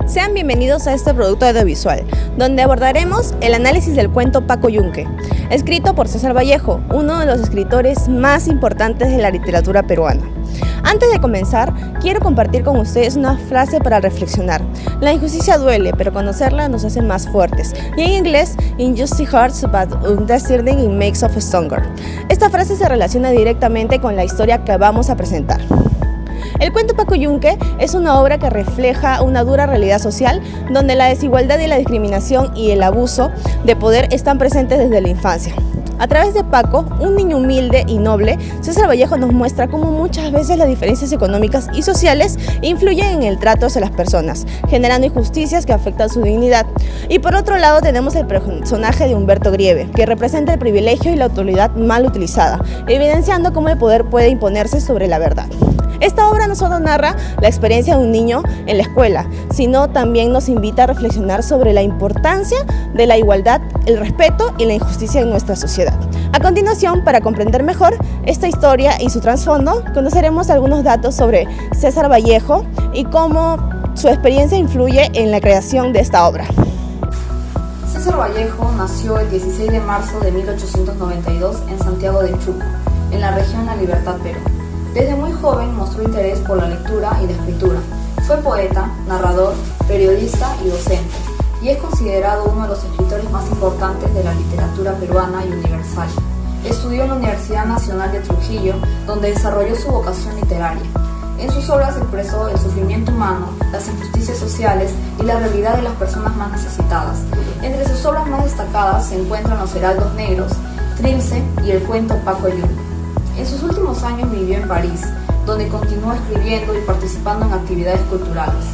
Sean bienvenidos a este producto audiovisual, donde abordaremos el análisis del cuento Paco Yunque, escrito por César Vallejo, uno de los escritores más importantes de la literatura peruana. Antes de comenzar, quiero compartir con ustedes una frase para reflexionar. La injusticia duele, pero conocerla nos hace más fuertes. Y en inglés, injustice hurts, but understanding it makes us stronger. Esta frase se relaciona directamente con la historia que vamos a presentar. El cuento Paco Yunque es una obra que refleja una dura realidad social donde la desigualdad y la discriminación y el abuso de poder están presentes desde la infancia. A través de Paco, un niño humilde y noble, César Vallejo nos muestra cómo muchas veces las diferencias económicas y sociales influyen en el trato hacia las personas, generando injusticias que afectan su dignidad. Y por otro lado tenemos el personaje de Humberto Grieve, que representa el privilegio y la autoridad mal utilizada, evidenciando cómo el poder puede imponerse sobre la verdad. Esta obra no solo narra la experiencia de un niño en la escuela, sino también nos invita a reflexionar sobre la importancia de la igualdad, el respeto y la injusticia en nuestra sociedad. A continuación, para comprender mejor esta historia y su trasfondo, conoceremos algunos datos sobre César Vallejo y cómo su experiencia influye en la creación de esta obra. César Vallejo nació el 16 de marzo de 1892 en Santiago de Chuco, en la región La Libertad, Perú. Desde muy joven mostró interés por la lectura y la escritura. Fue poeta, narrador, periodista y docente, y es considerado uno de los escritores más importantes de la literatura peruana y universal. Estudió en la Universidad Nacional de Trujillo, donde desarrolló su vocación literaria. En sus obras expresó el sufrimiento humano, las injusticias sociales y la realidad de las personas más necesitadas. Entre sus obras más destacadas se encuentran Los Heraldos Negros, Trilce y el cuento Paco Yunque. En sus últimos años vivió en París, donde continuó escribiendo y participando en actividades culturales.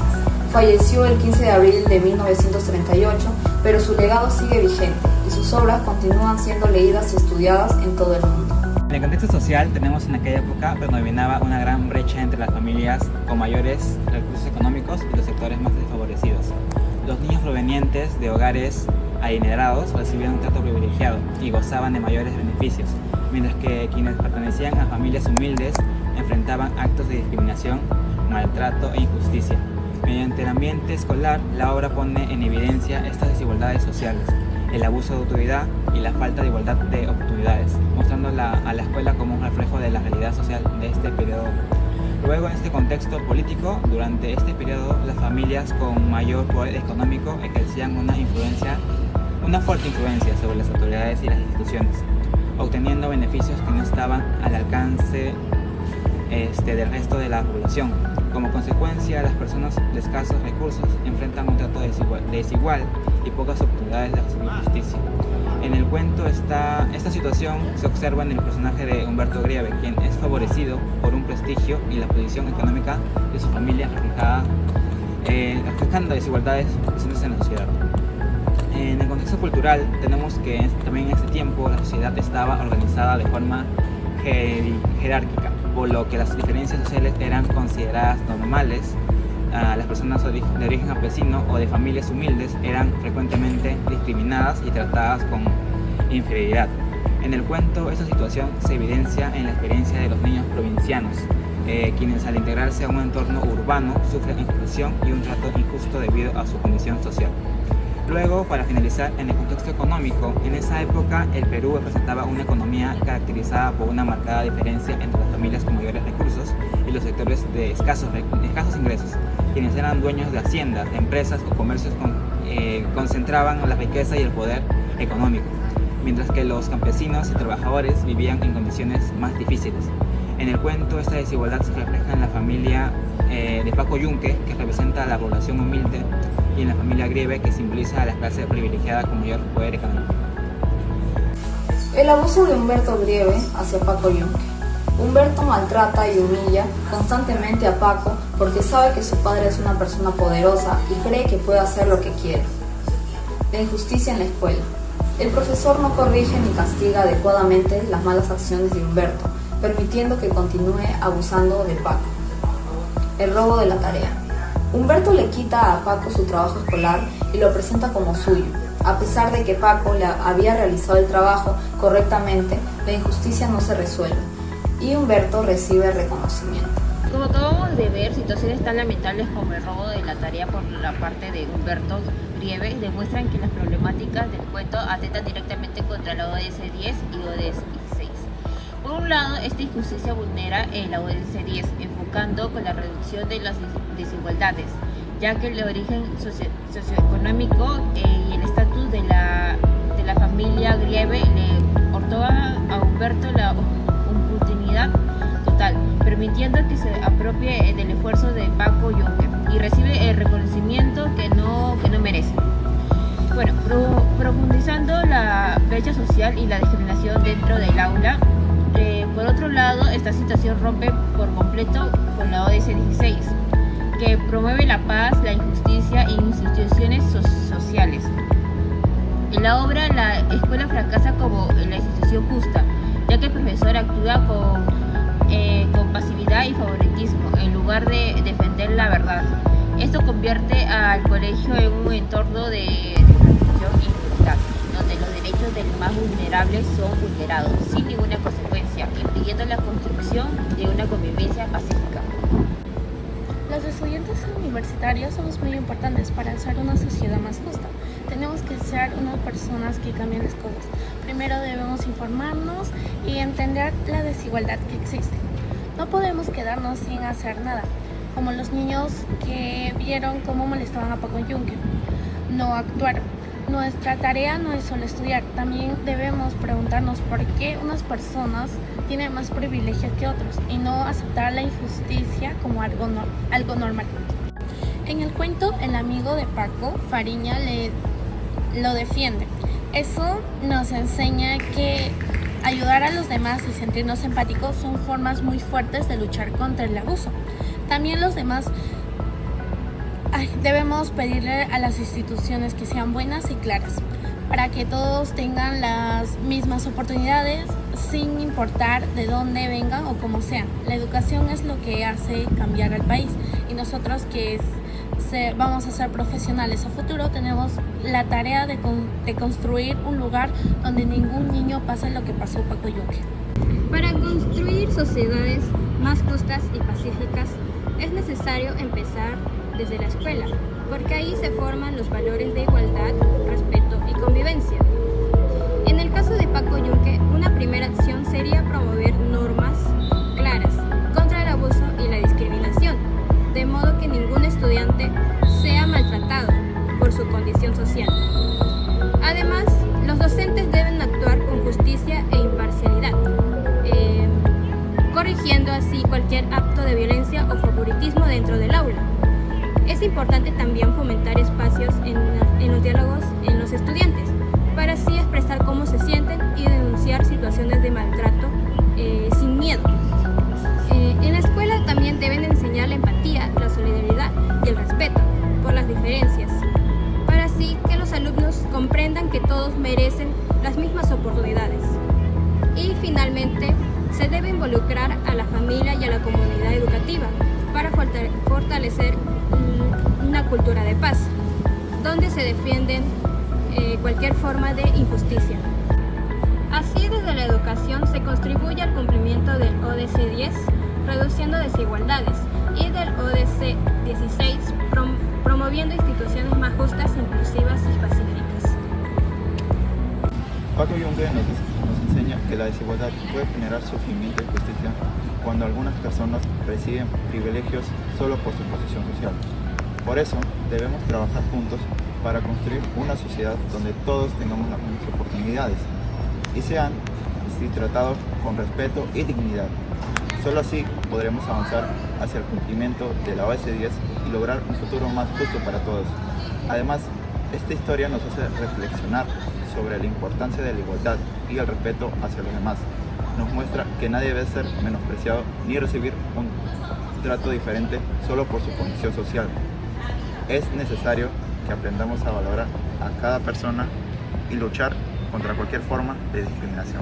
Falleció el 15 de abril de 1938, pero su legado sigue vigente y sus obras continúan siendo leídas y estudiadas en todo el mundo. En el contexto social tenemos en aquella época predominaba una gran brecha entre las familias con mayores recursos económicos y los sectores más desfavorecidos. Los niños provenientes de hogares adinerados recibían un trato privilegiado y gozaban de mayores beneficios, mientras que quienes pertenecían a familias humildes enfrentaban actos de discriminación, maltrato e injusticia. Mediante el ambiente escolar, la obra pone en evidencia estas desigualdades sociales, el abuso de autoridad y la falta de igualdad de oportunidades, mostrando a la escuela como un reflejo de la realidad social de este periodo. Luego, en este contexto político, durante este periodo, las familias con mayor poder económico ejercían una fuerte influencia sobre las autoridades y las instituciones, obteniendo beneficios que no estaban al alcance del resto de la población. Como consecuencia, las personas de escasos recursos enfrentan un trato desigual y pocas oportunidades de recibir justicia. En el cuento esta situación se observa en el personaje de Humberto Grieve, quien es favorecido por un prestigio y la posición económica de su familia reflejando desigualdades presentes en la sociedad. En el contexto cultural tenemos que también en este tiempo la sociedad estaba organizada de forma jerárquica, por lo que las diferencias sociales eran consideradas normales. Las personas de origen campesino o de familias humildes eran frecuentemente discriminadas y tratadas con inferioridad. En el cuento esta situación se evidencia en la experiencia de los niños provincianos, quienes al integrarse a un entorno urbano sufren exclusión y un trato injusto debido a su condición social. Luego, para finalizar, en el contexto económico, en esa época el Perú representaba una economía caracterizada por una marcada diferencia entre las familias con mayores recursos y los sectores de escasos ingresos, quienes eran dueños de haciendas, empresas o comercios concentraban la riqueza y el poder económico, mientras que los campesinos y trabajadores vivían en condiciones más difíciles. En el cuento esta desigualdad se refleja en la familia de Paco Yunque, que representa a la población humilde, y en la familia Grieve, que simboliza a la clase privilegiada con mayor poder económico. El abuso de Humberto Grieve hacia Paco Yunque. Humberto maltrata y humilla constantemente a Paco porque sabe que su padre es una persona poderosa y cree que puede hacer lo que quiere. La injusticia en la escuela. El profesor no corrige ni castiga adecuadamente las malas acciones de Humberto, permitiendo que continúe abusando de Paco. El robo de la tarea. Humberto le quita a Paco su trabajo escolar y lo presenta como suyo. A pesar de que Paco le había realizado el trabajo correctamente, la injusticia no se resuelve y Humberto recibe reconocimiento. Como acabamos lejos de ver situaciones tan lamentables como el robo de la tarea por la parte de Humberto Grieve, demuestran que las problemáticas del cuento atentan directamente contra la ODS 10 y ODS 16. Por un lado, esta injusticia vulnera la ODS 10, enfocando con la reducción de las desigualdades, ya que el origen socioeconómico y el estatus de la familia Grieve le otorga a Humberto la oportunidad total, permitiendo que se apropie del esfuerzo de Paco Yunque y recibe el reconocimiento que no merece. Bueno, profundizando la brecha social y la discriminación dentro del aula. Por otro lado, esta situación rompe por completo con la ODS 16, que promueve la paz, la injusticia e instituciones sociales. En la obra, la escuela fracasa como la institución justa, ya que el profesor actúa con pasividad y favoritismo en lugar de defender la verdad. Esto convierte al colegio en un entorno de represión e impunidad, donde los derechos del más vulnerable son vulnerados sin ninguna consecuencia, impidiendo la construcción de una convivencia pacífica. Los estudiantes universitarios somos muy importantes para hacer una sociedad más justa. Tenemos que ser unas personas que cambien las cosas. Primero debemos informarnos y entender la desigualdad que existe. No podemos quedarnos sin hacer nada, como los niños que vieron cómo molestaban a Paco Yunque. No actuaron. Nuestra tarea no es solo estudiar, también debemos preguntarnos por qué unas personas tienen más privilegios que otros y no aceptar la injusticia como algo normal. En el cuento, el amigo de Paco, Fariña, lo defiende. Eso nos enseña que ayudar a los demás y sentirnos empáticos son formas muy fuertes de luchar contra el abuso. También los demás debemos pedirle a las instituciones que sean buenas y claras, para que todos tengan las mismas oportunidades sin importar de dónde vengan o cómo sean. La educación es lo que hace cambiar al país y nosotros que vamos a ser profesionales a futuro tenemos la tarea de construir un lugar donde ningún niño pase lo que pasó Paco Yunque. Para construir sociedades más justas y pacíficas es necesario empezar desde la escuela, porque ahí se forman los valores de igualdad, respeto y convivencia. En el caso de Paco Yunque, una primera acción sería promover normas claras contra el abuso y la discriminación, de modo que ningún estudiante sea maltratado por su condición social. Además, los docentes deben actuar con justicia e imparcialidad, corrigiendo así cualquier acto de violencia o favoritismo dentro del aula. Es importante también fomentar espacios en los diálogos en los estudiantes, para así expresar cómo se sienten y denunciar situaciones de maltrato sin miedo. En la escuela también deben enseñar la empatía, la solidaridad y el respeto por las diferencias, para así que los alumnos comprendan que todos merecen las mismas oportunidades. Y finalmente, se debe involucrar a la familia y a la comunidad educativa para fortalecer una cultura de paz, donde se defienden cualquier forma de injusticia. Así, desde la educación se contribuye al cumplimiento del ODS 10, reduciendo desigualdades, y del ODS 16, promoviendo instituciones más justas, inclusivas y pacíficas. Paco Yunque nos enseña que la desigualdad puede generar sufrimiento y injusticia cuando algunas personas reciben privilegios solo por su posición social. Por eso, debemos trabajar juntos para construir una sociedad donde todos tengamos las mismas oportunidades y sean tratados con respeto y dignidad. Solo así podremos avanzar hacia el cumplimiento de la ODS 10 y lograr un futuro más justo para todos. Además, esta historia nos hace reflexionar sobre la importancia de la igualdad y el respeto hacia los demás. Nos muestra que nadie debe ser menospreciado ni recibir un trato diferente solo por su condición social. Es necesario que aprendamos a valorar a cada persona y luchar contra cualquier forma de discriminación.